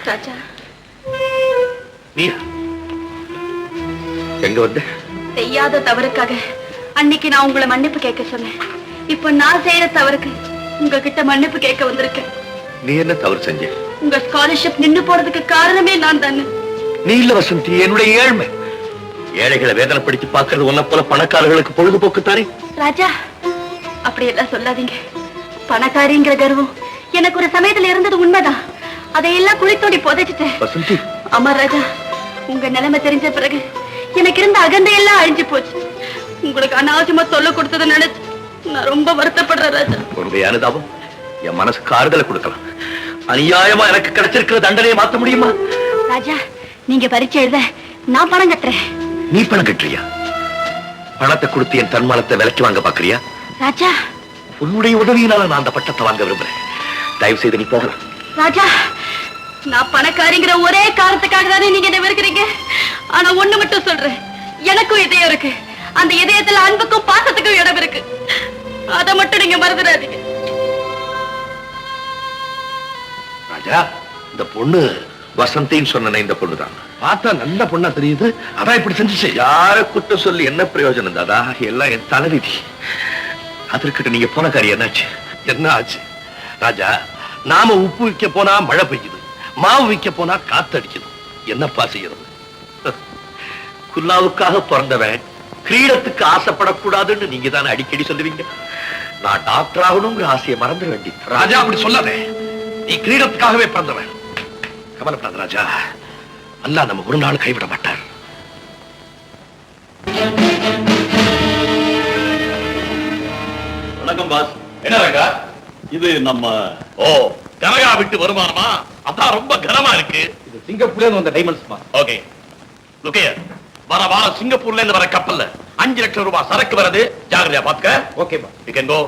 ராஜா, நீ எங்க வந்த? செய்யாத தவறுக்காக அன்னைக்கு நான் உங்களை மன்னிப்பு கேட்க சொன்னேன். இப்ப நான் செய்யற தவறுக்கு உங்ககிட்ட மன்னிப்பு கேட்க வந்திருக்கேன். நீ என்ன தவறு செஞ்ச? உங்க ஸ்காலர்ஷிப் நின்னு போறதுக்கு காரணமே நான் தானே. நீ இல்ல வசந்தி, என்னுடைய ஏழ்மை. ஏழைகளை வேதனைப்படுத்தி பார்க்கறது உன்ன போல பணக்காரர்களுக்கு பொழுதுபோக்கு தானே. ராஜா, அப்படியெல்லாம் சொல்லாதீங்க. பணக்காரிங்கிற கர்வம் எனக்கு ஒரு சமயத்துல இருந்தது உண்மைதான். அதையெல்லாம் குளித்தோடி புதைச்சிட்டேன். வசந்தி. ஆமா ராஜா, உங்க நிலைமை தெரிஞ்ச பிறகு எனக்கு இருந்த அகந்தையெல்லாம் அழிஞ்சு போச்சு. உங்களுக்கு அனாவசியமா தொல்லை கொடுத்ததை நினைச்சு நான் ரொம்ப வருத்தப்படுறேன் ராஜா. உன்னுடைய அனுதாபம் என் மனசுக்கு ஆறுதலை கொடுக்கலாம். அநியாயமா எனக்கு கிடைச்சிருக்கிற தண்டனையை மாத்த முடியுமா? ராஜா, நீங்க பரீட்சை எழுத நான் பணம் கட்டுறேன். நீ பணம் கட்டுறியா? பணத்தை கொடுத்து என் தன்மானத்தை விலைக்கு வாங்க பாக்குறியா? ராஜா, உன்னுடைய உதவியினால நான் அந்த பட்டத்தை வாங்க விரும்புறேன். தயவு செய்து நீ போகலாம். ராஜா, நான் பணக்காரிங்கிற ஒரே காரணத்துக்காக தானே நீங்க என்ன வெறுக்கிறீங்க. ஆனா ஒண்ணு மட்டும் சொல்றேன், எனக்கும் இதயம் இருக்கு. அந்த இதயத்துல அன்புக்கும் பாசத்துக்கும் இடம் இருக்கு. அதை மட்டும் நீங்க மறந்துடாதீங்க. ராஜா, இந்த பொண்ணு வசந்தின்னு சொன்ன இந்த பொண்ணுதான். பார்த்தா நல்ல பொண்ணா தெரியுது. அதான் இப்படி செஞ்சுச்சு. யார குற்றம் சொல்லி என்ன பிரயோஜனம் தாதா? எல்லாம் என் தலைவிதி. அதற்கிட்ட நீங்க போன காரியம் என்னாச்சு? என்ன ஆச்சு ராஜா? நாம உப்பு விற்க போனா மழை பெய்யுது, மாவு விற்க போனா காத்தடிக்குது. என்னப்பா செய்யறது? குல்லாவுக்காக பிறந்தவன் கிரீடத்துக்கு ஆசைப்படக்கூடாதுன்னு நீங்க தானே அடிக்கடி சொல்லுவீங்க. நான் டாக்டர் ஆகணுங்கிற ஆசையை மறந்துட வேண்டி. ராஜா, அப்படி சொல்லாதே. நீ கிரீடத்துக்காகவே பிறந்தவன். கவலைப்படாத ராஜா, அல்லாஹ் நம்ம ஒரு நாள் கைவிட மாட்டார். வணக்கம் பாஸ். என்ன ரங்கா இது? நம்ம கனகா விட்டு வருமானமா? அதான் ரொம்ப கனமா இருக்கு. இது சிங்கப்பூர்ல வந்த டைமண்ட்ஸ் மா. Okay, look here. வர வாரம் சிங்கப்பூர்ல இருந்து வர கப்பல்ல 5 லட்சம் ரூபாய் சரக்கு வருது. ஜாகிரதையா பாத்துக்க. ஓகே பா. You can go.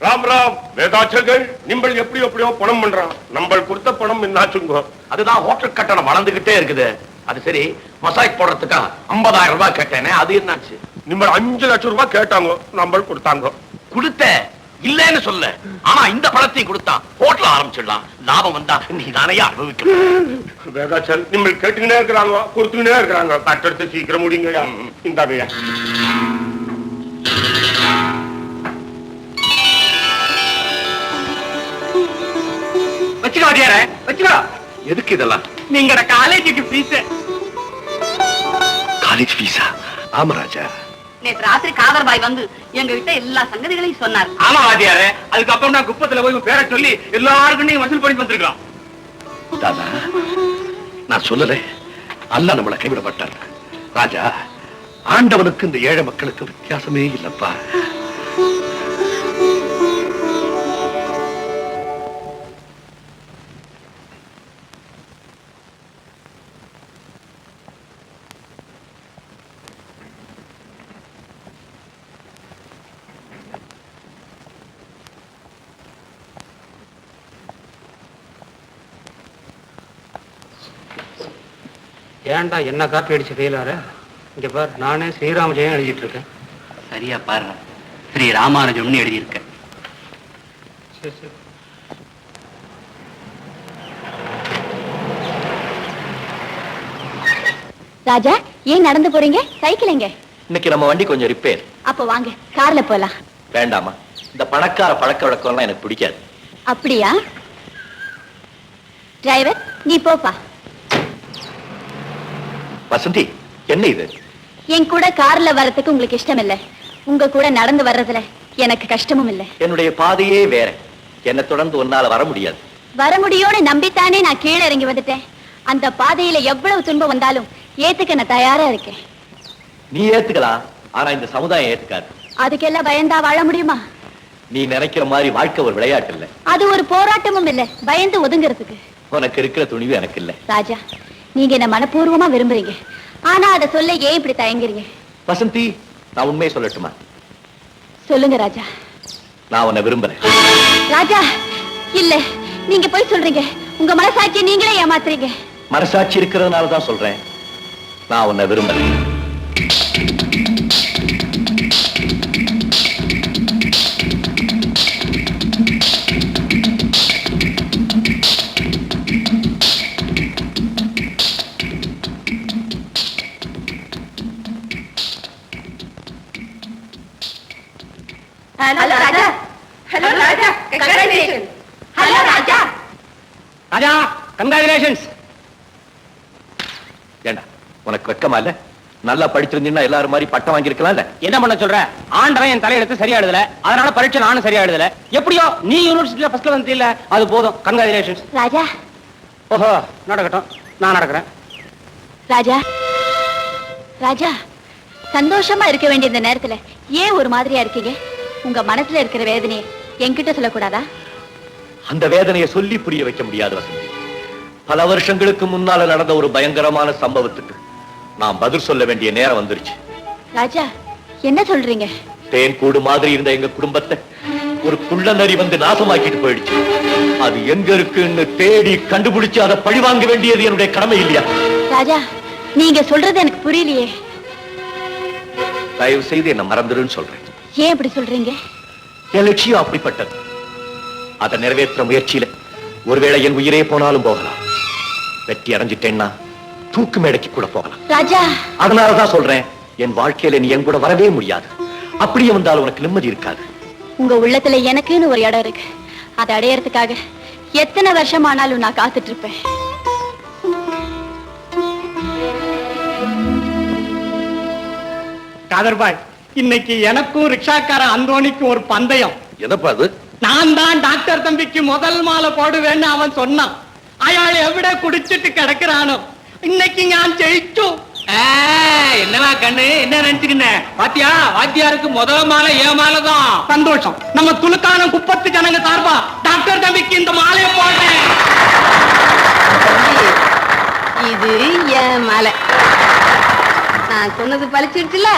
Ram Ram வேதாச்சர்கள், நிம்பள் எப்படியோ பணம் பண்றான். நம்ம கொடுத்த பணம் என்னாச்சுங்க? அதுதான் ஹோட்டல் கட்டணம் வளர்ந்துகிட்டே இருக்குது. அது சரி, மசாஜ் போடுறதுக்கா 50,000 ரூபாய் கேட்டேனே, அது என்னாச்சு? நிம்ப 5 லட்சம் ரூபாய் கேட்டாங்க, நம்ம கொடுத்தாங்க. கொடுத்த இல்லன்னு சொல்ல. ஆனா இந்த பணத்தை கொடுத்தா ஹோட்டல் ஆரம்பிச்சிடலாம். லாபம் வந்தா நீ தானே அனுபவிக்கணும். வேதாச்சல், நிம்ப கேட்டுக்கிட்டே இருக்கிறாங்க, கொடுத்துக்கிட்டே இருக்கிறாங்க. கட்டடத்தை சீக்கிரம் முடிங்க. இந்த எதுக்கு இதெல்லாம்? நீங்க காலேஜுக்கு ஃபீஸ். காலேஜ் ஃபீஸா? ஆமா ராஜா. நேற்று ராத்திரி காதர் பாய் வந்து எங்க கிட்ட எல்லா சங்கதிகளையும் சொன்னார். ஆமா வாத்தியாரே, அதுக்கப்புறம் நான் குப்பத்துல போய் பேரை சொல்லி எல்லாருக்கும் நீங்க வசூல் பண்ணி வந்திருக்கோம். தாதா, நான் சொல்லல, அல்லாஹ் நம்மளை கைவிட மாட்டார். ராஜா, ஆண்டவனுக்கு இந்த ஏழை மக்களுக்கு வித்தியாசமே இல்லப்பா. ஏன்டா என்ன காப்பி அடிச்சு ஃபெயிலார? இங்க பார், நானே ஸ்ரீராம ஜெயம் எழுதிட்டு இருக்கேன். சரியா பாரு, ஸ்ரீ ராமானுஜம்னு எழுதியிருக்கேன். சரி சரி. ராஜா, ஏன் நடந்து போறீங்க? சைக்கிள் எங்க? இன்னைக்கு நம்ம வண்டி கொஞ்சம் ரிப்பேர். அப்ப வாங்க, கார்ல போலாம். வேண்டாமா, இந்த பணக்கார பழக்க வழக்கம் எனக்கு பிடிக்காது. அப்படியா? டிரைவர், நீ போப்பா. வசந்தி, என்ன இது? என் கூட கார்ல வர்றதுக்கு உங்களுக்கு இஷ்டம் இல்ல. உங்க கூட நடந்து வர்றதுல எனக்கு கஷ்டமும் இல்ல. என்னுடைய பாதையே வேற. என்ன தொடர்ந்து ஒன்னால வர முடியாது. வர முடியும்னு நம்பித்தானே நான் கீழே இறங்கி வந்துட்டேன். அந்த பாதையில எவ்வளவு துன்பம் வந்தாலும் ஏத்துக்க நான் தயாரா இருக்கேன். நீ ஏத்துக்கலாம், ஆனா இந்த சமுதாயம் ஏத்துக்காது. அதுக்கெல்லாம் பயந்தா வாழ முடியுமா? நீ நினைக்கிற மாதிரி வாழ்க்கை ஒரு விளையாட்டு இல்ல. அது ஒரு போராட்டமும் இல்ல, பயந்து ஒதுங்கிறதுக்கு. உனக்கு இருக்கிற துணிவு எனக்கு இல்ல. ராஜா, நீங்க என்ன மனப்பூர்வமா விரும்புறீங்க, ஆனா அதை சொல்ல ஏன் இப்படி தயங்குறீங்க? வசந்தி, நான் உண்மையை சொல்லட்டுமா? சொல்லுங்க ராஜா. நான் உன்னை விரும்புறேன். ராஜா, இல்ல, நீங்க போய் சொல்றீங்க. உங்க மனசாட்சியை நீங்களே ஏமாத்துறீங்க. மனசாட்சி இருக்கிறதுனால தான் சொல்றேன், நான் உன்னை விரும்புறேன். ஹலோ ராஜா. ஹலோ ராஜா. கங்க்ராச்சுலேஷன். ஹலோ ராஜா. ராஜா கங்க்ராச்சுலேஷன்ஸ். ஏண்டா உனக்கு வெக்கமா இல்ல? நல்லா படிச்சிருந்தீங்கன்னா எல்லாரும் மாதிரி பட்டம் வாங்கியிருக்கலாம்ல. என்ன பண்ண சொல்ற? ஆண்டவன் என் தலையெழுத்து சரியா எழுதல, அதனால பரீட்சை நானும் சரியா எழுதல. எப்படியோ நீ யூனிவர்சிட்டியில ஃபர்ஸ்ட்ல வந்து இல்ல, அது போதும். கங்க்ராச்சுலேஷன்ஸ். ராஜா. ஓஹோ, நடக்கட்டும், நான் நடக்கிறேன். ராஜா. ராஜா, சந்தோஷமா இருக்க வேண்டிய இந்த நேரத்துல ஏன் ஒரு மாதிரியா இருக்கீங்க? உங்க மனசுல இருக்கிற வேதனையை என்கிட்ட சொல்லக்கூடாதா? அந்த வேதனையை சொல்லி புரிய வைக்க முடியாது வசந்தி. பல வருஷங்களுக்கு முன்னால நடந்த ஒரு பயங்கரமான சம்பவத்துக்கு நான் பதில் சொல்ல வேண்டிய நேரம் வந்துருச்சு. ராஜா, என்ன சொல்றீங்க? தேன் கூடு மாதிரி இருந்த எங்க குடும்பத்தை ஒரு குள்ள நரி வந்து நாசமாக்கிட்டு போயிடுச்சு. அது எங்க இருக்குன்னு தேடி கண்டுபிடிச்சு அதை பழிவாங்க வேண்டியது என்னுடைய கடமை இல்லையா? ராஜா, நீங்க சொல்றது எனக்கு புரியலையே. தயவு செய்து என்ன மறந்துடுன்னு சொல்றேன். ஏன் இப்படி சொல்றீங்க? என் லட்சியம் அப்படிப்பட்டது. அதை நிறைவேற்ற முயற்சியில ஒருவேளை என் உயிரே போனாலும் போகலாம். வெற்றி அடைஞ்சிட்டேன்னா தூக்கு மேடைக்கு கூட போகலாம். ராஜா, அதனாலதான் சொல்றேன், என் வாழ்க்கையில நீ என் கூட வரவே முடியாது. அப்படியே வந்தாலும் உனக்கு நிம்மதி இருக்காது. உங்க உள்ளத்துல எனக்குன்னு ஒரு இடம் இருக்கு. அதை அடையறதுக்காக எத்தனை வருஷம் ஆனாலும் நான் காத்துட்டு இருப்பேன். காதர்பாய், இன்னைக்கு எனக்கும் ரிக்ஷாக்கார அந்தோணிக்கும் ஒரு பந்தயம். என்னப்பா அது? நான் தான் டாக்டர் தம்பிக்கு முதல் மாலை போடுவேன்னு அவன் சொன்னான். அயாள் எவிட குடிச்சிட்டு கிடக்குறானோ. இன்னைக்கு நான் ஜெயிச்சு. என்னவா கண்ணு, என்ன நினைச்சுக்கின? பாத்தியா, வாத்தியாருக்கு முதல் மாலை ஏ மாலை தான். சந்தோஷம். நம்ம துலுக்கான குப்பத்து ஜனங்க சார்பா டாக்டர் தம்பிக்கு இந்த மாலையை போடுறேன். இது என் மாலை. நான் சொன்னது பழிச்சிருச்சுல.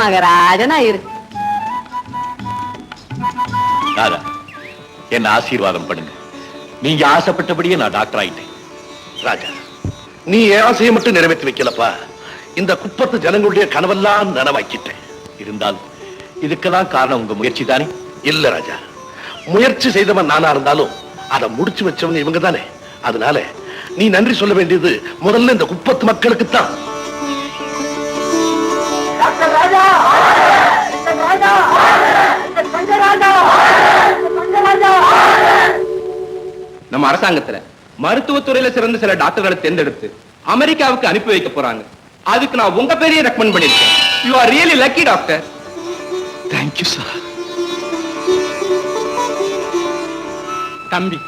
மகராஜனா இரு. ராதா, என்ன ஆசீர்வாதம் பண்ணுங்க. நீங்க ஆசைப்பட்டபடியே நான் டாக்டர் ஆயிட்டேன். ராஜா, நீ என் ஆசையை மட்டும் நிறைவேற்றி வைக்கலப்பா, இந்த குப்பத்து ஜனங்களுடைய கனவெல்லாம் நனவாக்கிட்டேன். இருந்தாலும் இதுக்கெல்லாம் காரணம் உங்க முயற்சி தானே? இல்ல ராஜா, முயற்சி செய்தவன் நானா இருந்தாலும் அதை முடிச்சு வச்சவன் இவங்க தானே. அதனால நீ நன்றி சொல்ல வேண்டியது முதல்ல இந்த குப்பத்து மக்களுக்கு தான். நம்ம அரசாங்கத்துல மருத்துவத்துறையில சிறந்த சில டாக்டர்களை தேர்ந்தெடுத்து அமெரிக்காவுக்கு அனுப்பி வைக்க போறாங்க. அதுக்கு நான் உங்க பேரையே ரெக்கமெண்ட் பண்ணிருக்கேன். You are really lucky doctor. Thank you sir. தம்பி,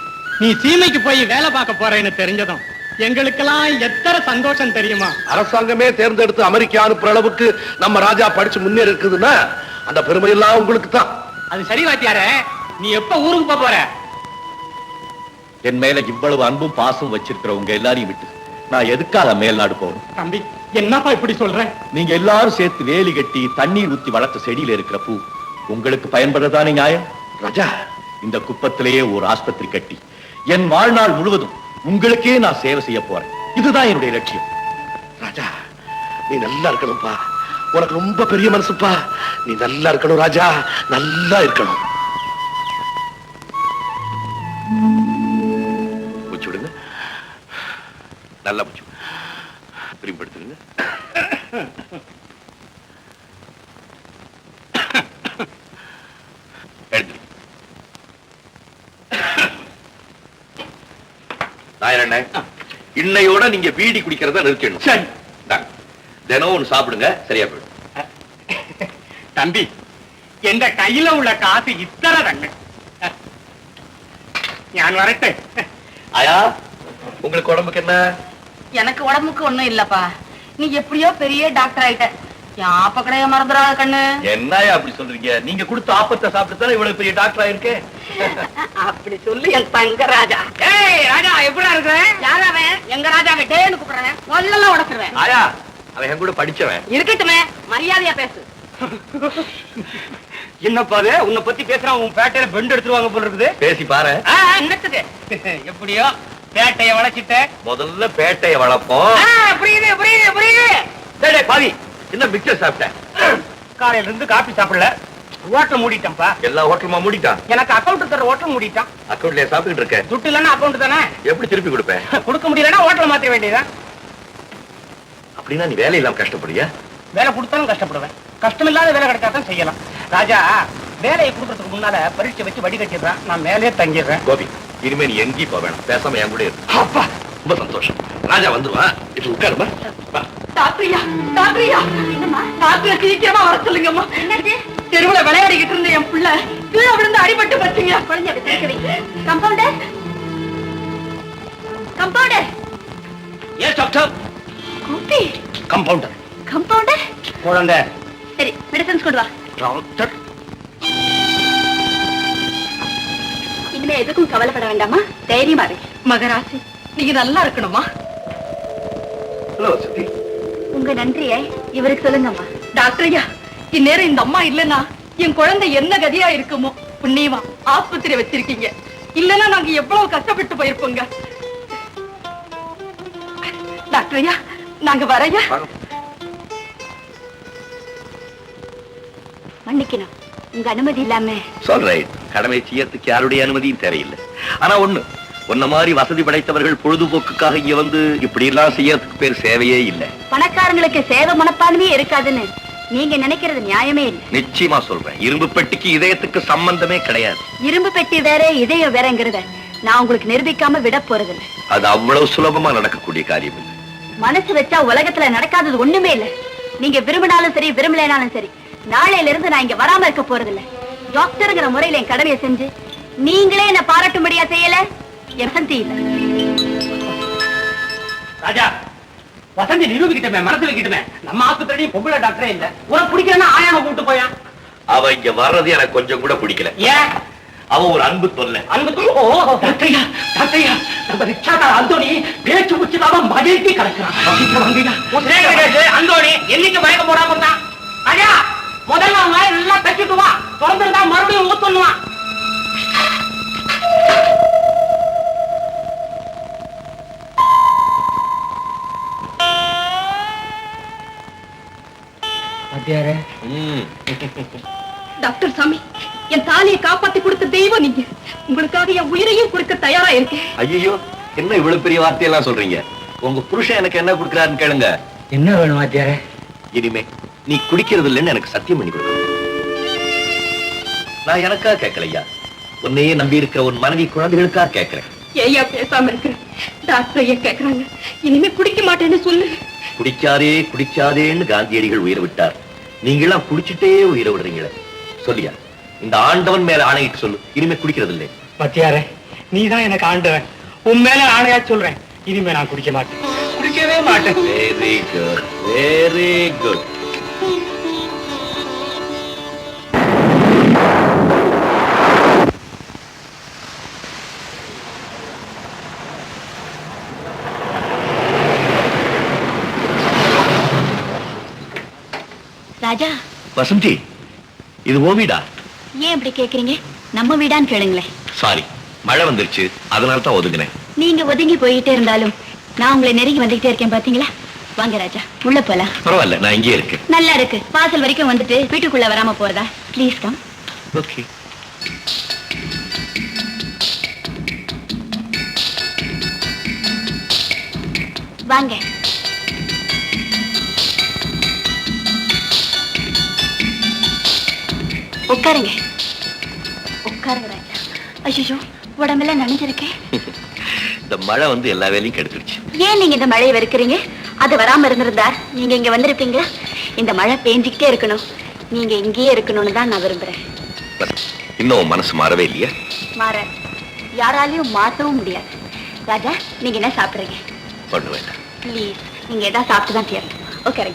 நீ சீமைக்கு போய் வேலை பார்க்க போறேன்னு தெரிஞ்சதும் எங்களுக்கெல்லாம் எத்தனை சந்தோஷம் தெரியுமா? அரசாங்கமே தேர்ந்தெடுத்து அமெரிக்கா அனுப்புற அளவுக்கு நம்ம ராஜா படிச்சு முன்னேறி இருக்குதுன்னா அந்த பெருமை எல்லாம் உங்களுக்கு தான். அது சரி வாத்தியாரே, நீ எப்ப ஊருக்கு போக போற? என் மேல இவ்வளவு அன்பும் பாசம் வச்சிருக்கிற உங்க எல்லாரையும் விட்டு நான் எதுக்காக மேல்நாடு போகணும்? தம்பி, என்னப்பா இப்படி சொல்ற? நீங்க எல்லாரும் சேர்த்து வேலி கட்டி தண்ணீர் ஊத்தி வளர்த்த செடியில இருக்கிற பூ உங்களுக்கு பயன்படுறதானே நியாயம்? ராஜா, இந்த குப்பத்திலேயே ஒரு ஆஸ்பத்திரி கட்டி என் வாழ்நாள் முழுவதும் உங்களுக்கே நான் சேவை செய்ய போறேன். இதுதான் என்னுடைய லட்சியம். ராஜா, நீ நல்லா இருக்கணும்பா. உனக்கு ரொம்ப பெரிய மனசுப்பா. நீ நல்லா இருக்கணும் ராஜா, நல்லா இருக்கணும். மூச்சு விடுங்க, நல்லா மூச்சு திரும்படுத்துங்க. இன்னையோட நீங்க பீடி குடிக்கிறத நிறுத்திடணும். சரி, தினம் ஒண்ணு சாப்பிடுங்க, சரியா போயிடும். தம்பி, எந்த கையில உள்ள காசு இத்தனை தங்க. நான் வரட்டு. ஆயா, உங்களுக்கு உடம்புக்கு என்ன? எனக்கு உடம்புக்கு ஒண்ணும் இல்லப்பா. நீ எப்படியோ பெரிய டாக்டர் ஆயிட்ட. யாப்ப கடைய மறந்துடாத கண்ணு. என்னயா அப்படி சொல்றீங்க? நீங்க கொடுத்த ஆப்பத்தை சாப்பிட்டு தானே இவ்வளவு பெரிய டாக்டர் ஆயிருக்கேன். அப்படி சொல்லி என் தங்க ராஜா. ஏய் ராஜா, எப்படிடா இருக்கிற? யாராவே? எங்க ராஜா டேன்னு கூப்பிடுறேன். கொல்லெல்லாம் உடச்சிருவேன். ஆயா, அவன் என் கூட படிச்சவன். இருக்கட்டுமே, மரியாதையா பேசு. என்னப்பா அது? உன்னை பத்தி பேசுறான், உன் பேட்டையில பெண்டு எடுத்துருவாங்க போல இருக்குது. பேசி பாரு. என்னத்துக்கு? எப்படியோ பேட்டைய வளைச்சிட்ட. முதல்ல பேட்டைய வளர்ப்போம். புரியுது புரியுது புரியுது. டேய் பாவி, என்ன மிக்சர் சாப்பிட்டேன்? காலையில இருந்து காபி சாப்பிடல, ஹோட்டல் மூடிட்டேன்ப்பா. எல்லா ஹோட்டலுமா மூடிட்டான்? எனக்கு அக்கௌண்ட் தர ஹோட்டல் மூடிட்டான். அக்கௌண்ட்லயே சாப்பிட்டுட்டு இருக்கேன். துட்டு இல்லன்னா அக்கௌண்ட் தானே. எப்படி திருப்பி கொடுப்பேன்? கொடுக்க முடியலன்னா ஹோட்டல் மாத்த வேண்டியதா. அப்படின்னா நீ வேலை இல்லாம கஷ்டப்படுறியா? வேலை கொடுத்தாலும் கஷ்டப்படுவேன். கஷ்டமில்லாத வேலை கிடைச்சாதான் செய்யலாம். ராஜா வேலையை கொடுக்கறதுக்கு முன்னால பரீட்சை வச்சு வடிகட்டிடுறான். நான் மேலே தங்கிடுறேன். கோபி, இனிமே நீ எங்கேயும் போக வேணாம், பேசாம என் கூட இரு. அப்பா, ரொம்ப சந்தோஷம். ராஜா வந்துருவா, இப்ப உட்காருமா. டாக்டரியா, டாக்டரியா, டாக்டர் சீக்கிரமா வர சொல்லுங்கம்மா. என்னது? தெருவுல விளையாடிக்கிட்டு இருந்த என் புள்ள கீழே விழுந்து அடிபட்டு வச்சுங்க. Compounder, compounder. ஏன் டாக்டர்? கோபி, கம்பவுண்டர். கம்பவுண்டர். குழந்தை. சரி, மெடிசன்ஸ் கொண்டு வா. டாக்டர். இனிமே எதுக்கும் கவலைப்பட வேண்டாமா, தைரியமா இருக்கு. மகராசி, நீங்க நல்லா இருக்கணுமா. ஹலோ சத்தி. உங்க நன்றியை இவருக்கு சொல்லுங்கம்மா. டாக்டர் ஐயா, இந்நேரம் இந்த அம்மா இல்லன்னா என் குழந்தை என்ன கதியா இருக்குமோ. புண்ணியமா ஆஸ்பத்திரி வச்சிருக்கீங்க, இல்லன்னா நாங்க எவ்வளவு கஷ்டப்பட்டு போயிருப்போங்க. டாக்டர் ஐயா, நாங்க வரையா. மன்னிக்கணும், உங்க அனுமதி இல்லாம. சொல்றேன், கடமை செய்யறதுக்கு யாருடைய அனுமதியும் தேவையில்லை. ஆனா ஒன்ன மாதிரி வசதி படைத்தவர்கள் பொழுதுபோக்குக்காக இங்க வந்து இப்படி எல்லாம் செய்யறதுக்கு பேர் சேவையே இல்லை. பணக்காரங்களுக்கு சேவை மனப்பான்மையே இருக்காதுன்னு நீங்க நினைக்கிறது நியாயமே இல்லை. நிச்சயமா சொல்றேன், இரும்பு பெட்டிக்கு இதயத்துக்கு சம்பந்தமே கிடையாது. இரும்பு பெட்டி வேற, இதயம் வேறங்கிறத நான் உங்களுக்கு நிரூபிக்காம விட போறதில்லை. அது அவ்வளவு சுலபமா நடக்கக்கூடிய காரியம் இல்லை. மனசு வச்சா உலகத்துல நடக்காதது ஒண்ணுமே இல்ல. நீங்க விரும்பினாலும் சரி, விரும்பலைனாலும் சரி, நாளையில இருந்து நான் இங்க வராம இருக்க போறதில்ல. டாக்டருங்கிற முறையில என் கடமையை செஞ்சு நீங்களே என்ன பாராட்டும்படியா செய்யல என் வசந்தி இல்ல. ராஜா, வசந்தி நிரூபிக்கிட்டமே, மனசு வைக்கிட்டமே. நம்ம ஆஸ்பத்திரியும் பொம்பளை டாக்டரே இல்ல. உனக்கு பிடிக்கலன்னா ஆயாவை கூட்டு போயா. அவ இங்க வர்றது எனக்கு கொஞ்சம் கூட பிடிக்கல. ஏன்? அவ ஒரு அன்பு தொல்லை. அன்பு டாக்டரையா, டாக்டரையா, நம்ம ரிக்ஷாக்கார அந்தோணி பேச்சு முடிச்சுதாம மகிழ்ச்சி கிடக்குறான். அந்தோணி என்னைக்கு மயக்க போடாம இருந்தான். ராஜா, முதல்ல அவன் வாயை நல்லா தச்சுட்டு வா, திறந்துருந்தா மறுபடியும் ஊத்தணுவான். டாக்டர் சாமி, என் தாலியை காப்பாத்தி கொடுத்த தெய்வம் நீங்க. உங்களுக்காக என் உயிரையும் கொடுக்க தயாரா இருக்கேன். ஐயோ, என்ன இவ்வளவு பெரிய வார்த்தையெல்லாம் சொல்றீங்க? உங்க புருஷன் எனக்கு என்ன கொடுக்கிறாருன்னு கேளுங்க. என்ன வேணும் வாத்தியார? இனிமே நீ குடிக்கிறது இல்லைன்னு எனக்கு சத்தியம் பண்ணி கொடுக்க. நான் எனக்காக கேட்கலையா, உன்னையே நம்பி இருக்கிற உன் மனைவி குழந்தைகளுக்காக கேட்கிறேன். ஏயா பேசாம இருக்கு? டாக்டர் ஐயா கேக்குறாங்க, இனிமே குடிக்க மாட்டேன்னு சொல்லு. குடிக்காதே குடிக்காதேன்னு காந்தியடிகள் உயிரை விட்டார். நீங்களாம் குடிச்சிட்டே உயிரை விடுறீங்களே. சொல்லியா, இந்த ஆண்டவன் மேல ஆணையிட்டு சொல்லு, இனிமே குடிக்கிறது இல்லை. வாத்தியார, நீதான் எனக்கு ஆண்டவன். உன் மேல ஆணையா சொல்றேன், இனிமே நான் குடிக்க மாட்டேன், குடிக்கவே மாட்டேன். Very good, very good. Raja. Vasanthi, இது ஓ வீடா? ஏன் இப்படி கேக்குறீங்க? நம்ம வீடான்னு கேளுங்களேன். சாரி, மழை வந்துருச்சு, அதனால தான் ஒதுங்கினேன். நீங்க ஒதுங்கி போயிட்டே இருந்தாலும் நான் உங்களை நெருங்கி வந்துகிட்டே இருக்கேன், பாத்தீங்களா? வாங்க ராஜா, உள்ள போலாம். பரவாயில்ல, நான் இங்கே இருக்கேன். நல்லா இருக்கு. வாசல் வரைக்கும் வந்துட்டு வீட்டுக்குள்ள வராம போறதா? Please come. ஓகே. வாங்க. உட்காருங்க, உட்காருங்க ராஜா. ஐயோ, உடம்பெல்லாம் நனைஞ்சிருக்கேன். இந்த மழை வந்து எல்லா வேலையும் கெடுத்துடுச்சு. ஏன் நீங்க இந்த மழையை வெறுக்கிறீங்க? அது வராம இருந்திருந்தா நீங்க இங்க வந்திருப்பீங்க. இந்த மழை பேஞ்சுக்கிட்டே இருக்கணும், நீங்க இங்கேயே இருக்கணும்னு தான் நான் விரும்புறேன். இன்னும் மனசு மாறவே இல்லையா? மாற யாராலையும் மாற்றவும் முடியாது. ராஜா, நீங்க என்ன சாப்பிடுறீங்க? பண்ண வேண்டாம். ப்ளீஸ், நீங்க எதாவது சாப்பிட்டு தான் தீரணும். ஓகே.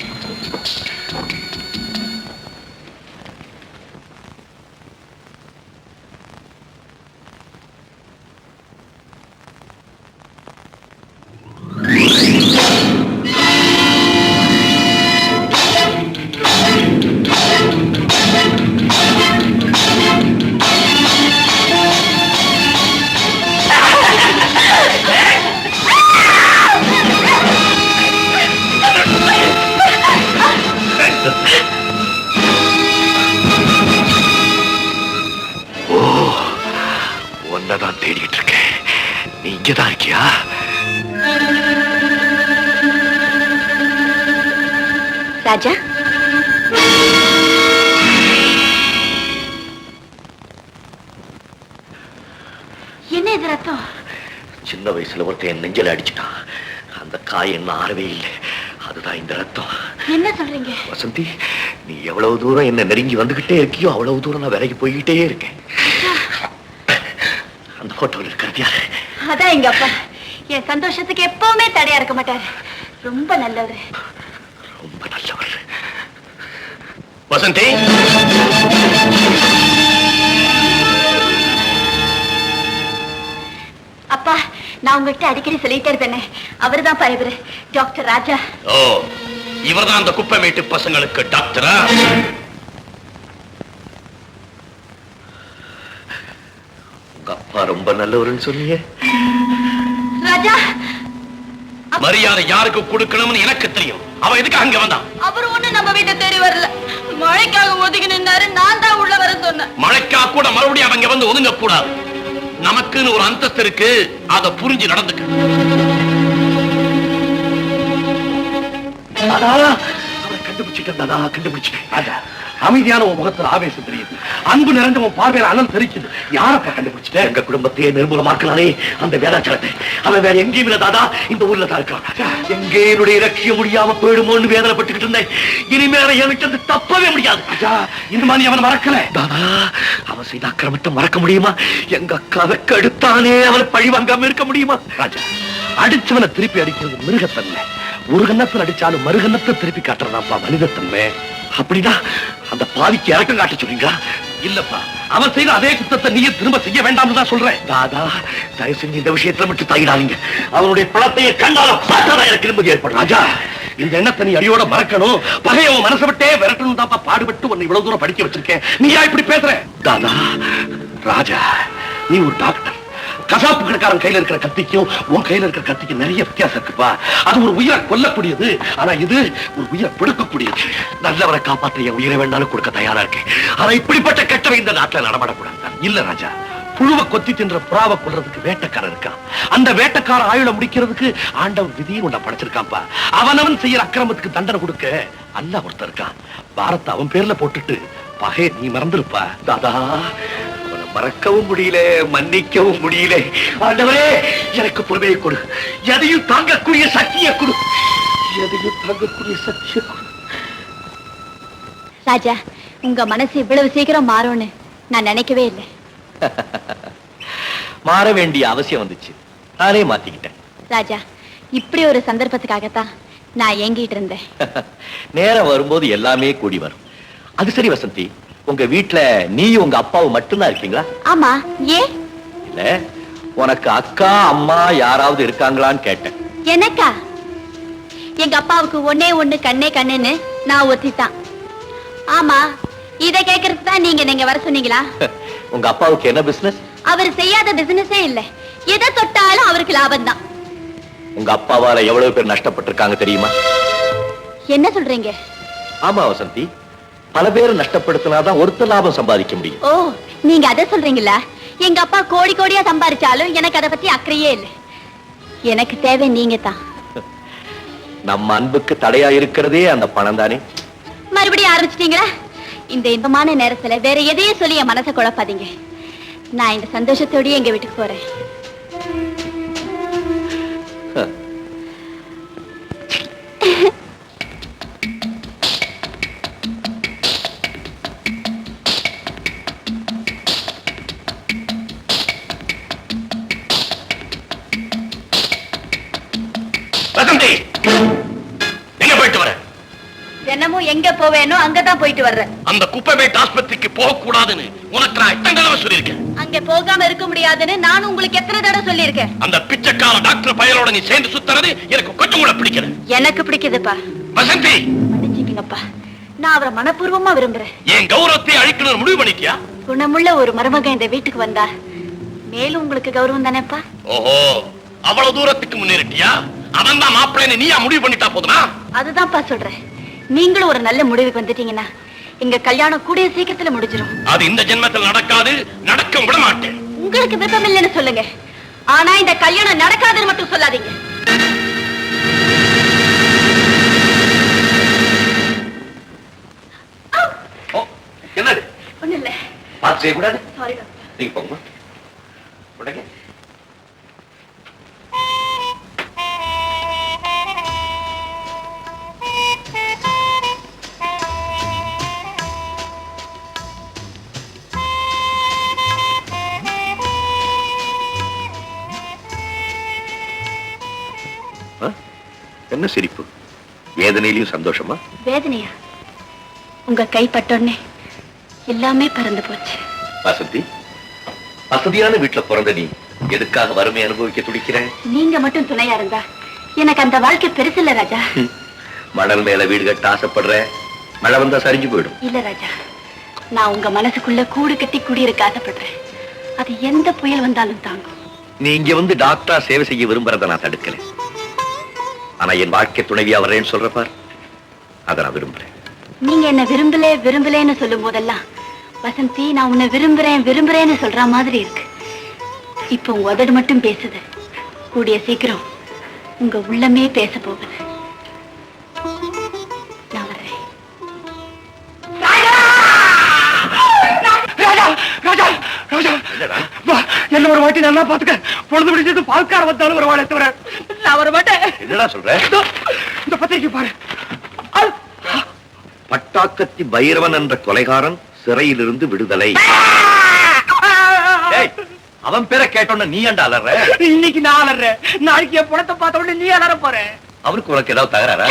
தான் தேடிட்டு இருக்கேன். நீ இங்கதான் இருக்கியா? ராஜா, இது ரத்தம்? சின்ன வயசுல ஒருத்தன் என் நெஞ்சில அடிச்சுட்டான். அந்த காயம் என்ன ஆறவே இல்லை. அதுதான் இந்த ரத்தம். என்ன சொல்றீங்க? வசந்தி, நீ எவ்வளவு தூரம் என்ன நெருங்கி வந்துகிட்டே இருக்கியோ அவ்வளவு தூரம் நான் விலகி போய்கிட்டே இருக்கேன். அந்த போட்டோல இருக்கிறது யாரு? அதான் எங்க அப்பா. என் சந்தோஷத்துக்கு எப்பவுமே தடையா இருக்க மாட்டாரு. ரொம்ப நல்லவர். ரொம்ப நல்லவர். வசந்தி, அப்பா, நான் உங்ககிட்ட அடிக்கடி சொல்லிட்டே இருப்பேனே, அவர்தான் இவரு டாக்டர் ராஜா. ஓ, இவர்தான் அந்த குப்பை மேட்டு பசங்களுக்கு டாக்டரா? உங்க அப்பா ரொம்ப நல்லவர்னு சொன்னீங்க. ராஜா, மரியாதை யாருக்கு கொடுக்கணும்னு எனக்கு தெரியும். அவன் எதுக்கு அங்க வந்தான்? அவர் ஒண்ணு நம்ம வீட்டை தேடி வரல. மழைக்காக ஒதுங்கி நின்னாரு. நான் தான் உள்ள வர சொன்னேன். மழைக்கா கூட மறுபடியும் அவங்க வந்து ஒதுங்க கூடாது. நமக்குன்னு ஒரு அந்தஸ்து இருக்கு, அதை புரிஞ்சு நடந்துக்க. கண்டுபிடிச்சிட்டேன் தாதா, கண்டுபிடிச்சிட்டேன். அமைதியான உன் முகத்துல ஆவேசம் தெரியுது. அன்பு நிறைந்த உன் பார்வையில அனல் தெரிக்குது. யாரப்ப கண்டுபிடிச்சிட்டேன்? எங்க குடும்பத்தையே நிர்மூலமாக்கலானே அந்த வேதாச்சலத்தை. அவன் வேற எங்கேயும் இல்ல தாதா, இந்த ஊர்ல தான் இருக்கான். எங்கே என்னுடைய இலட்சியம் முடியாம போயிடுமோன்னு வேதனைப்பட்டுக்கிட்டு இருந்தேன். இனிமேல எனக்கு வந்து தப்பவே முடியாது. இந்த மாதிரி அவன் மறக்கல தாதா. அவன் செய்த அக்கிரமத்தை மறக்க முடியுமா? எங்க அக்காவை கெடுத்தானே அவன் பழிவாங்காம இருக்க முடியுமா? ராஜா, அடிச்சவனை திருப்பி அடிக்கிறது மிருகத்தன்மை. ஒரு கண்ணத்தில் அடிச்சாலும் மறுகண்ணத்தை திருப்பி காட்டுறதாப்பா மனிதத்தன்மை. அப்படின்னா அந்த பாவிக்கு இறக்கம் காட்ட சொல்றீங்களா? இல்லப்பா, அவன் செய்த அதே குத்தத்தை நீ திரும்ப செய்ய வேண்டாம்னு தான் சொல்றேன். தாதா, தயவு செஞ்சு இந்த விஷயத்துல மட்டும் தாயிடாதீங்க. அவனுடைய பழத்தையே கண்டாலும் பார்த்தாதான் எனக்கு நிம்மதி ஏற்படும். ராஜா, இந்த எண்ணத்தை நீ அடியோட மறக்கணும். பகைய உன் மனசை விட்டே விரட்டணும் தான்ப்பா பாடுபட்டு உன்னை இவ்வளவு தூரம் படிக்க வச்சிருக்கேன். நீயா இப்படி பேசுற? தாதா, ராஜா, நீ ஒரு டாக்டர். கசாப்பு கடைக்காரன் கையில இருக்கிற கத்திக்கும் உன் கையில இருக்கிற கத்திக்கும் நிறைய வித்தியாசம் இருக்குப்பா. அது ஒரு உயிரை கொல்லக்கூடியது, ஆனா இது ஒரு உயிரை பிடுக்கக்கூடியது. நல்லவரை காப்பாற்ற என் உயிரை வேண்டாலும் கொடுக்க தயாரா இருக்கேன். ஆனா இப்படிப்பட்ட கெட்டவை இந்த நாட்டில் நடமாடக்கூடாது. இல்ல ராஜா, புழுவை கொத்தி தின்ற புறாவை கொள்றதுக்கு வேட்டைக்காரன் இருக்கான். அந்த வேட்டைக்கார ஆயுள முடிக்கிறதுக்கு ஆண்டவன் விதியும் உன்னை படைச்சிருக்கான்ப்பா. அவனவன் செய்யற அக்கிரமத்துக்கு தண்டனை கொடுக்க அல்ல ஒருத்தர் இருக்கான். பாரத்தை அவன் பேர்ல போட்டுட்டு பகை நீ மறந்துருப்பா. தாதா, மறக்கவும் முடியல, மன்னிக்கவும் முடியல. ஆண்டவரே, எனக்கு பொறுமையை கொடு. எதையும் தாங்கக்கூடிய சக்தியை கொடு. எதையும் தாங்கக்கூடிய சக்தியை கொடு. ராஜா, உங்க மனசு இவ்வளவு சீக்கிரம் மாறும்னு நான் நினைக்கவே இல்லை. மாற வேண்டிய அவசியம் வந்துச்சு, நானே மாத்திக்கிட்டேன். ராஜா, இப்படி ஒரு சந்தர்ப்பத்துக்காகத்தான் நான் ஏங்கிட்டு இருந்தேன். நேரம் வரும்போது எல்லாமே கூடி வரும். அது சரி வசந்தி, உங்க வீட்டுல நீ உங்க அப்பாவும் மட்டும்தான் இருக்கீங்களா? ஆமா, ஏன்? இல்ல, உனக்கு அக்கா அம்மா யாராவது இருக்காங்களான்னு கேட்டேன். எனக்கா? எங்க அப்பாவுக்கு ஒன்னே ஒண்ணு கண்ணே கண்ணுன்னு நான் ஒத்தித்தான். ஆமா, இத கேக்குறதுக்கு தான் நீங்க வர சொன்னீங்களா? உங்க அப்பாவுக்கு என்ன பிசினஸ்? அவர் செய்யாத பிசினஸே இல்ல. எதை தொட்டாலும் அவருக்கு லாபம் தான். உங்க அப்பாவால எவ்வளவு பேர் நஷ்டப்பட்டிருக்காங்க தெரியுமா? என்ன சொல்றீங்க? ஆமா வசந்தி, பல பேர் நஷ்டப்படுத்தினாதான் ஒருத்தர் லாபம் சம்பாதிக்க முடியும். ஓ, நீங்க அதை சொல்றீங்களா? எங்க அப்பா கோடி கோடியா சம்பாதிச்சாலும் எனக்கு அதை பத்தி அக்கறையே இல்லை. எனக்கு தேவை நீங்க தான். நம்ம அன்புக்கு தடையா இருக்கிறதே அந்த பணம் தானே. மறுபடியும் ஆரம்பிச்சிட்டீங்களா? இந்த இன்பமான நேரத்துல வேற எதையும் சொல்லி என் மனசை குழப்பாதீங்க. நான் இந்த சந்தோஷத்தோடய எங்க வீட்டுக்கு போறேன். வசந்தி, எங்க போயிட்டு வர? தினமும் எங்க போவேனோ அங்கதான் போயிட்டு வர்றேன். அந்த குப்பைமேட்டு ஆஸ்பத்திரிக்கு போக கூடாதுன்னு உனக்கு நான் எத்தனை தடவை சொல்லியிருக்கேன். அங்க போகாம இருக்க முடியாதுன்னு நானும் உங்களுக்கு எத்தனை தடவை சொல்லியிருக்கேன். அந்த பிச்சைக்கார டாக்டர் பயலோட நீ சேர்ந்து சுத்துறது எனக்கு கொஞ்சம் கூட பிடிக்கல. எனக்கு பிடிக்குதுப்பா. வசந்தி, மன்னிச்சுக்கங்கப்பா, நான் அவரை மனப்பூர்வமா விரும்புறேன். என் கௌரவத்தை அழிக்கணும்னு முடிவு பண்ணிட்டியா? குணமுள்ள ஒரு மருமகன் இந்த வீட்டுக்கு வந்தா மேலும் உங்களுக்கு கௌரவம் தானேப்பா? ஓஹோ, அவ்வளவு தூரத்துக்கு முன்னேறிட்டியா? அவன் தான் மாப்பிள்ளைன்னு நீயா முடிவு பண்ணிட்டா போதுமா? அதுதான்ப்பா சொல்றேன். நீங்களும் ஒரு நல்ல முடிவுக்கு வந்துட்டீங்கன்னா எங்க கல்யாணம் கூடிய சீக்கிரத்துல முடிஞ்சிடும். அது இந்த ஜென்மத்தில் நடக்காது, நடக்க விட மாட்டேன். உங்களுக்கு விருப்பம் இல்லைன்னு சொல்லுங்க, ஆனா இந்த கல்யாணம் நடக்காதுன்னு மட்டும் சொல்லாதீங்க. என்னது? ஒண்ணு இல்ல. பார்த்து செய்யக்கூடாது. சாரி. நீங்க போங்க. என்ன சிரிப்பு? வேதனையிலையும் சந்தோஷமா? வேதனையா? உங்க கைப்பட்டோன்னே எல்லாமே பறந்து போச்சு. வசந்தி, வசதியான வீட்டுல பிறந்த நீ எதுக்காக வறுமை அனுபவிக்க துடிக்கிற? நீங்க மட்டும் துணையா இருந்தா எனக்கு அந்த வாழ்க்கை பெருசு இல்ல ராஜா. மணல் மேல வீடு கட்ட ஆசைப்படுற, மழை வந்தா சரிஞ்சு போயிடும். இல்ல ராஜா, நான் உங்க மனசுக்குள்ள கூடு கட்டி குடியிருக்க ஆசைப்படுறேன். அது எந்த புயல் வந்தாலும் தாங்கும். நீ இங்க வந்து டாக்டரா சேவை செய்ய விரும்புறத நான் தடுக்கல. ஆனா என் வாழ்க்கை துணைவியா வர்றேன்னு சொல்ற பார், அதை நான் விரும்புறேன். நீங்க என்ன விரும்பலேன்னு சொல்லும் போதெல்லாம் வசந்தி நான் உன்னை விரும்புறேன்னு சொல்ற மாதிரி இருக்கு. இப்போ உங்க உதடு மட்டும் பேசுது. கூடிய சீக்கிரம் உங்க உள்ளமே பேச போகுது. நான் வர்றேன். என்ன ஒரு வாட்டி நல்லா பாத்துக்க. பொழுது பிடிச்சது பால்கார வந்தாலும் ஒரு வாழை தவிர நான் வர மாட்டேன். என்னடா சொல்ற? இந்த பத்திரிக்கை பாரு. பட்டாக்கத்தி பைரவன் என்ற கொலைகாரன் சிறையிலிருந்து விடுதலை. அவன் பேரை கேட்டோன்னு நீ ஏன்டா அலற? இன்னைக்கு நான் அலறேன், நாளைக்கு என் பணத்தை பார்த்த உடனே நீ அலற போற. அவருக்கு உனக்கு ஏதாவது தகராறா?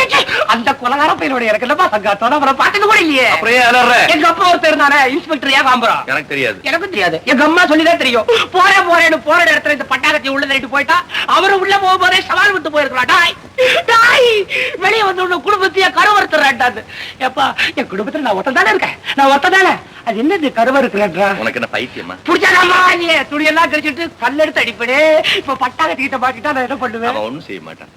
அந்த கொலகார பையனோட எனக்கு என்னப்பா சங்காத்தோட அவரை பார்த்தது கூட இல்லையே. அப்புறம் ஏன் அலற? எங்க அப்பா ஒருத்தர் இருந்தானே, இன்ஸ்பெக்டர் ஏகாம்பரம். எனக்கு தெரியாது. எனக்கும் தெரியாது, எங்க அம்மா சொல்லிதான் தெரியும். போறேன்னு போற இடத்துல இந்த பட்டாக்கத்தி உள்ள தள்ளிட்டு போயிட்டா அவரு உள்ள போகும்போதே சவால் விட்டு போயிருக்கலாம். டாய் டாய் வெளியே வந்து உன்ன குடும்பத்தையே கருவறுத்துறாட்டாது. எப்பா என் குடும்பத்துல நான் ஒருத்தன் தானே இருக்கேன், நான் ஒருத்தன் தானே. அது என்னது கருவறுக்கிறா? உனக்கு என்ன பைத்தியமா? புடிச்சாதாமா நீ துணி எல்லாம் கழிச்சிட்டு கல்லெடுத்து அடிப்படே. இப்ப பட்டாக்கத்தி கிட்ட மாட்டிட்டா நான் என்ன பண்ணுவேன்? அவன் ஒண்ணும் செய்ய மாட்டான்.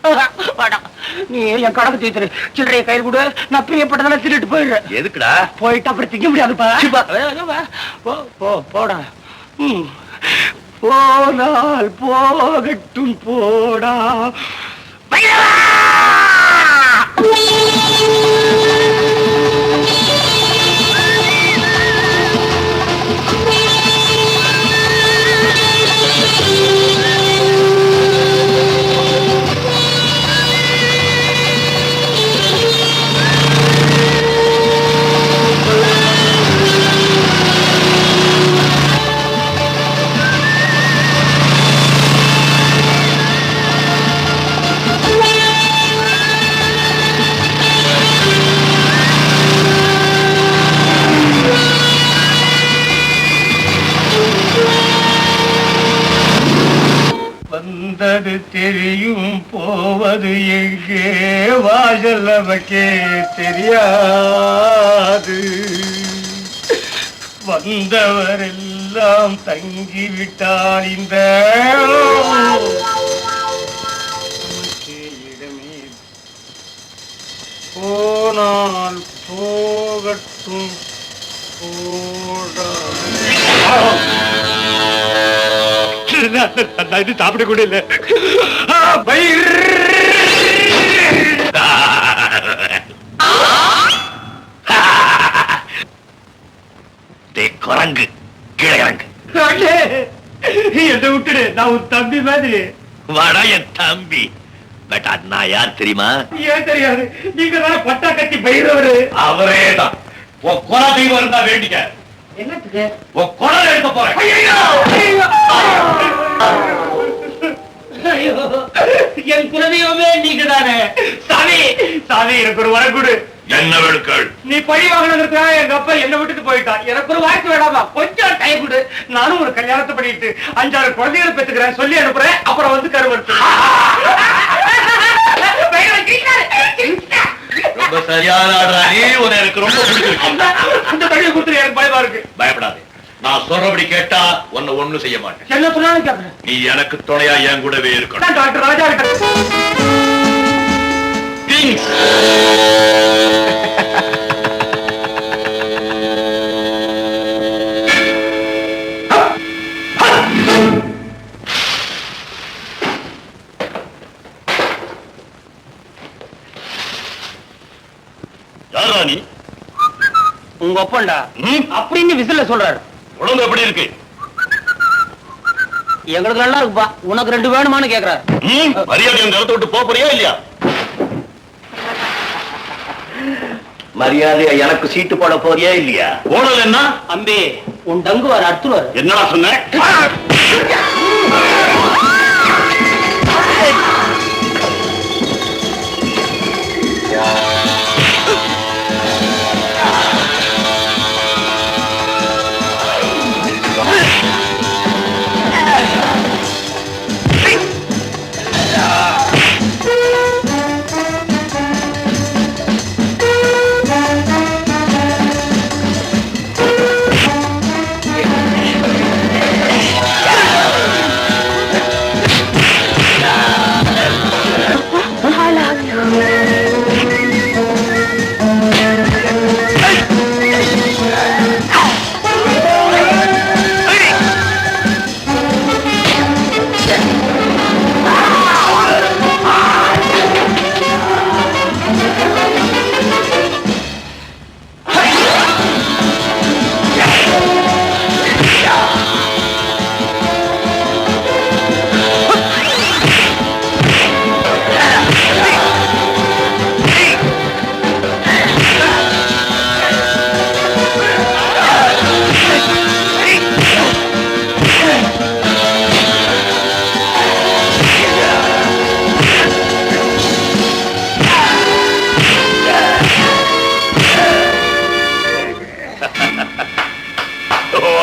நீ என் கணக்கு தீத்துரு, சில்லறைய கையில் கூட நான் பிரியப்பட்டதான திருட்டு போயிடுறேன். எதுக்குடா? போயிட்டு அப்புறம் திங்க முடியாதுப்பா. போடா. போனால் போகட்டும் போடா. வந்தது தெரியும், போவது எங்கே வாசல் நமக்கே தெரியாது. வந்தவரெல்லாம் தங்கிவிட்டால் இந்த இடமே. போனால் போகட்டும் போடா. இது சாப்பிட கூட இல்ல. குரங்கு கீழே இறங்கு. என்ன விட்டுடு, நான் உன் தம்பி மாதிரி. வாடா என் தம்பி. பட் நான் யார் தெரியுமா? ஏன் தெரியாது? நீங்க தான் பட்டாக்கத்தி பைரவரு. அவரேதான். கொலை தெய்வம் இருந்தா வேண்டிக்க. என்னத்துக்கு? கொலை எடுக்க போறேன். என் குலதெய்வமே நீங்க தானே. சாமி சாமி, எனக்கு ஒரு வரக்கூடு. என்ன வேணுக்கள்? நீ பழி வாங்கினதுக்கு எங்க அப்பா என்ன விட்டுட்டு போயிட்டான். எனக்கு ஒரு வாய்ப்பு வேடாமா? கொஞ்சம் டைம் கொடு. நானும் ஒரு கல்யாணத்தை பண்ணிட்டு 5-6 குழந்தைகளை பெற்றுக்கிறேன், சொல்லி அனுப்புறேன். அப்புறம் வந்து கருவறுத்து. ரொம்ப சரியான எனக்கு ரொம்ப பிடிச்சிருக்கு. அந்த தடியை கொடுத்துரு, எனக்கு பயமா இருக்கு. பயப்படாது, நான் சொல்றபடி கேட்டா உன்னை ஒண்ணும் செய்ய மாட்டேன். என்ன சொன்னாலும் கேட்கிறேன். நீ எனக்கு துணையா என் கூடவே இருக்கணும். டாக்டர் ராஜா கிட்ட நீ உங்க ஒப்பண்டா அப்படின்னு விசில சொல்றாரு. உடம்பு எப்படி இருக்கு? எங்களுக்கு நல்லா இருக்குப்பா, உனக்கு 2 வேணுமான்னு கேக்குறாரு. மரியாதை இந்த இடத்த விட்டு போறியா இல்லையா? மரியாதையா எனக்கு சீட்டு போட போறியா இல்லையா? போடல என்ன அம்பி, உன் டங்கு வர அடுத்துவாரு. என்னடா சொன்ன?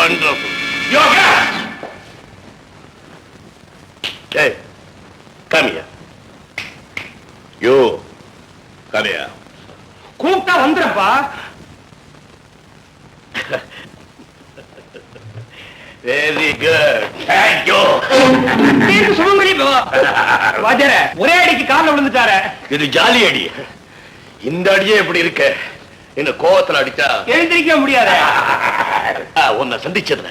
Wonderful. Yoga! Hey, come here. You, come here. கூப்பிட்டா வந்துறப்பா. Very good. Thank you. சுமங்கலி வாஜர ஒரே அடிக்கு கால்ல விழுந்துட்டாரு. இது ஜாலி அடி. இந்த அடியே எப்படி இருக்கு? இந்த கோவத்துல அடிச்சா எழுந்திருக்க முடியாது. உன்னை சந்திச்சதுல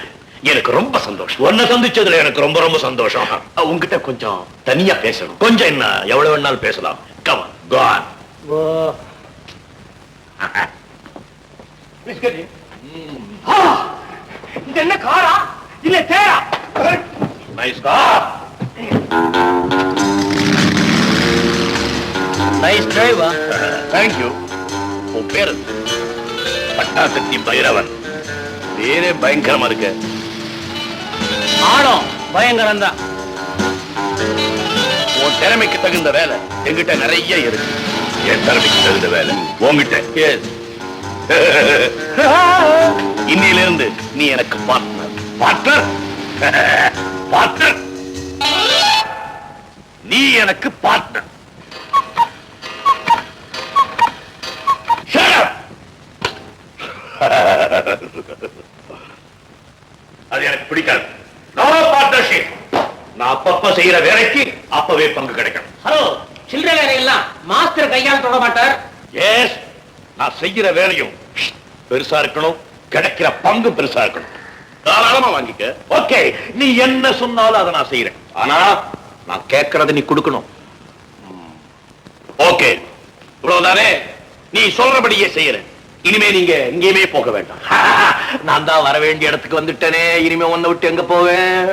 எனக்கு ரொம்ப சந்தோஷம். உன்னை சந்திச்சதுல எனக்கு ரொம்ப ரொம்ப சந்தோஷம். உங்ககிட்ட கொஞ்சம் தனியா பேசணும். கொஞ்சம் என்ன, எவ்வளவு வேணாலும் பேசலாம். Come on, go on. இது என்ன காரா இல்ல தேரா? Nice car. Nice driver. Thank you. உன் பேரு பட்டாசக்தி பைரவன். பேரே பயங்கரமா இருக்கு. ஆடம் பயங்கரம் தான். உன் திறமைக்கு தகுந்த வேலை என்கிட்ட நிறைய இருக்கு. என் திறமைக்கு தகுந்த வேலை உன்கிட்ட. இன்னையிலிருந்து நீ எனக்கு பார்ட்னர். பார்ட்னர் பார்ட்னர் நீ எனக்கு பார்ட்னர். அது எனக்கு பிடிக்காது. நான் அப்பப்ப செய்யற வேலைக்கு அப்பவே பங்கு கிடைக்கணும். ஹலோ, சில்லறை வேலையெல்லாம் மாஸ்டர் கையால் தொட மாட்டார். எஸ், நான் செய்யற வேலையும் பெருசா இருக்கணும், கிடைக்கிற பங்கு பெருசா இருக்கணும். தாராளமா வாங்கிக்க. ஓகே, நீ என்ன சொன்னாலும் அதை நான் செய்யறேன். ஆனா நான் கேட்கறத நீ கொடுக்கணும். ஓகே, இவ்வளவுதானே? நீ சொல்றபடியே செய்யறேன். இனிமே நீங்க எங்கேயுமே போக வேண்டாம். நான் தான் வர வேண்டிய இடத்துக்கு வந்துட்டேனே. இனிமே உன்னை விட்டு எங்க போவேன்?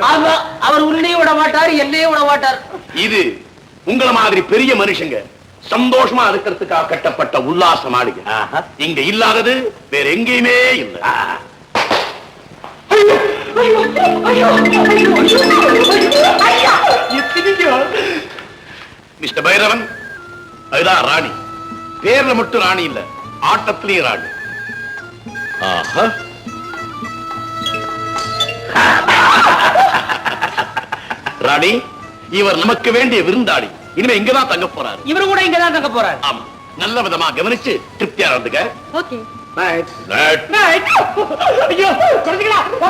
அவர் உன்னையும் விட மாட்டார், என்னையும் விட மாட்டார். இது உங்கள மாதிரி பெரிய மனுஷங்க சந்தோஷமா இருக்கிறதுக்காக கட்டப்பட்ட உல்லாச மாளிகை. இங்க இல்லாதது வேற எங்கேயுமே இல்லை. மிஸ்டர் பைரவன், அதுதான் ராணி. பேர்ல மட்டும் ராணி இல்ல, ஆட்டத்திலேயே ராணி. ராணி, இவர் நமக்கு வேண்டிய விருந்தாளி. இனிமே இங்கதான் தங்க போறாரு. இவரு கூட இங்கதான் தங்க போறாரு. ஆமா, நல்ல விதமா கவனிச்சு திருப்தியா இருந்துக்க. ஓகே. Night. Night. ஐயோ, குறைச்சிக்கலாம்.